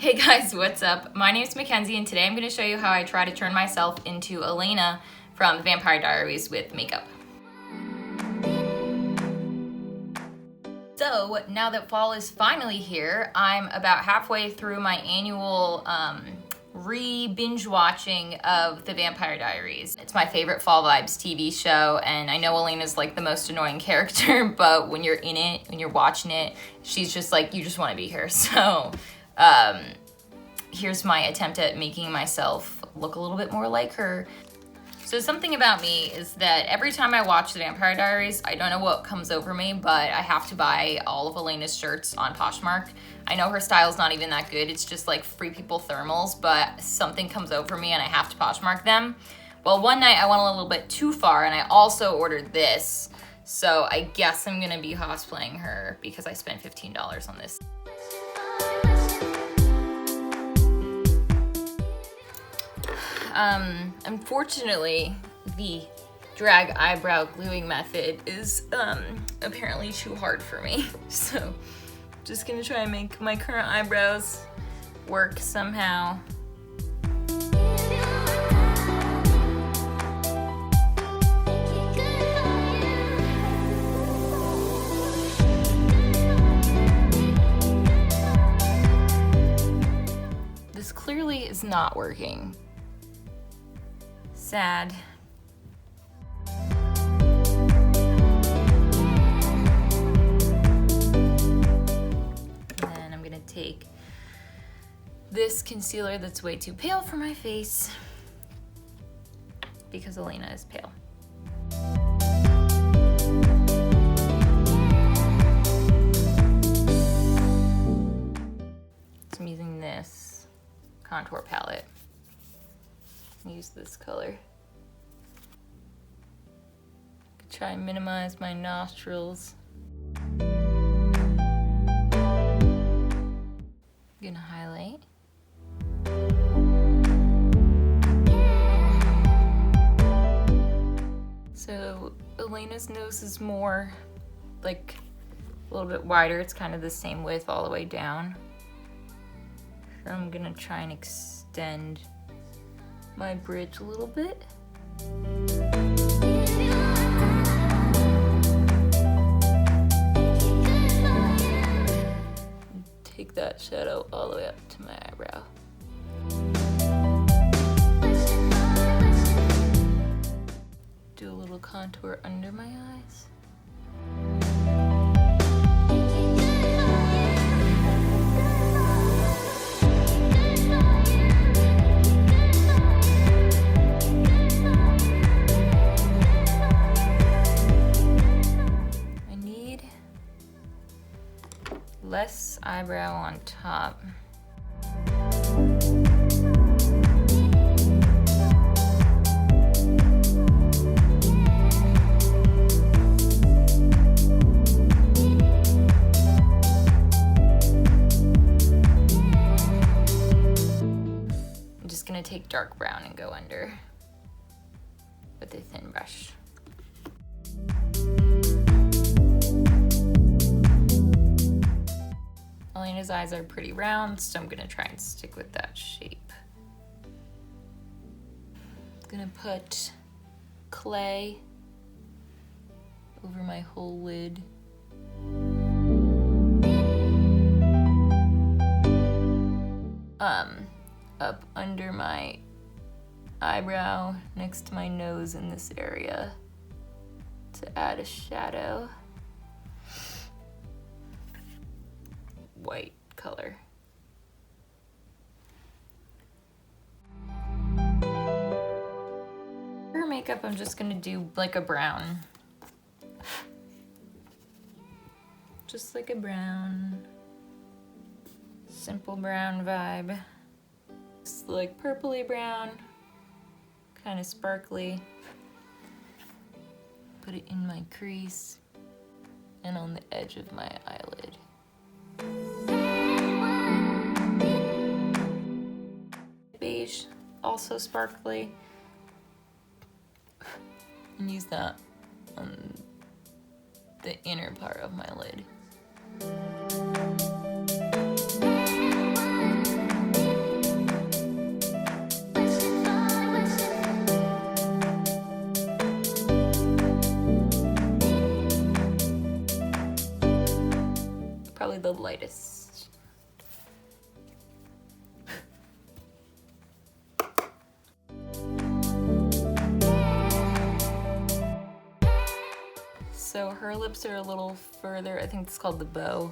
Hey guys, what's up? My name is Mackenzie and today I'm going to show you how I try to turn myself into Elena from the Vampire Diaries with makeup. So now that fall is finally here, I'm about halfway through my annual binge watching of the Vampire Diaries. It's my favorite fall vibes TV show, and I know Elena's like the most annoying character, but when you're in it, when you're watching it, she's just like, you just want to be here. So here's my attempt at making myself look a little bit more like her. So something about me is that every time I watch the Vampire Diaries, I don't know what comes over me, but I have to buy all of Elena's shirts on Poshmark. I know her style's not even that good. It's just like Free People thermals, but something comes over me and I have to Poshmark them. Well, one night I went a little bit too far and I also ordered this. So I guess I'm gonna be cosplaying her because I spent $15 on this. Unfortunately, the drag eyebrow gluing method is apparently too hard for me. So just gonna try and make my current eyebrows work somehow. This clearly is not working. Sad. And then I'm gonna take this concealer that's way too pale for my face because Elena is pale. So I'm using this contour palette. Use this color. Try and minimize my nostrils. I'm gonna highlight. So Elena's nose is more like a little bit wider. It's kind of the same width all the way down. So I'm gonna try and extend my bridge a little bit. Take that shadow all the way up to my eyebrow. Do a little contour under my eyes. Less eyebrow on top. I'm just gonna take dark brown and go under with a thin brush. Elena's eyes are pretty round, so I'm gonna try and stick with that shape. I'm gonna put clay over my whole lid. Up under my eyebrow, next to my nose in this area to add a shadow. White color. For makeup, I'm just gonna do like a brown. Just like a brown. Simple brown vibe. It's like purpley brown, kind of sparkly. Put it in my crease and on the edge of my eyelid. Beige, also sparkly, and use that on the inner part of my lid. probably the lightest. So her lips are a little further. I think it's called the bow.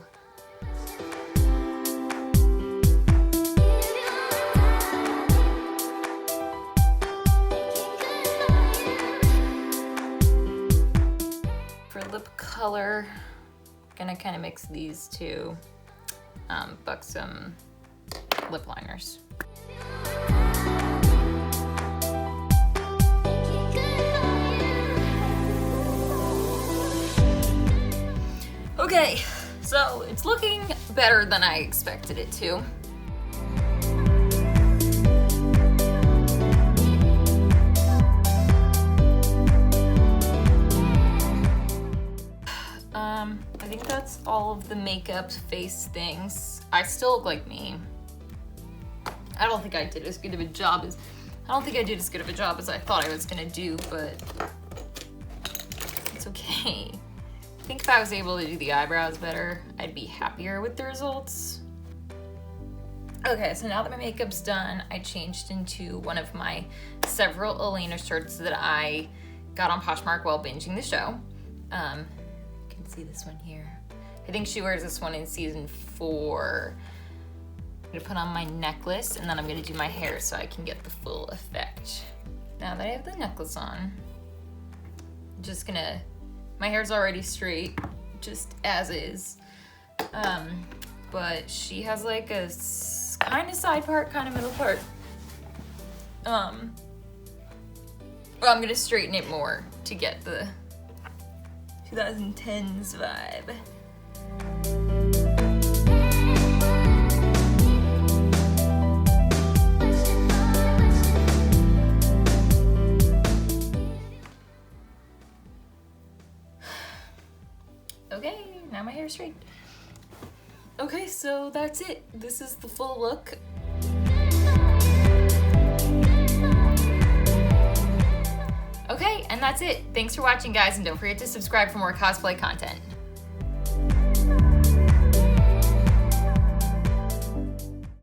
For lip color, I'm gonna kind of mix these two Buxom lip liners. Okay, so it's looking better than I expected it to. I think that's all of the makeup face things. I still look like me. I don't think I did as good of a job as I thought I was gonna do, but it's okay. I think if I was able to do the eyebrows better, I'd be happier with the results. Okay, so now that my makeup's done, I changed into one of my several Elena shirts that I got on Poshmark while binging the show. You can see this one here. I think she wears this one in season 4. I'm gonna put on my necklace and then I'm gonna do my hair so I can get the full effect. Now that I have the necklace on, I'm just gonna, my hair's already straight, just as is. But she has like a kind of side part, kind of middle part. Well, I'm gonna straighten it more to get the 2010s vibe. Okay, now my hair's straight. Okay, so that's it. This is the full look. Okay, and that's it. Thanks for watching, guys, and don't forget to subscribe for more cosplay content.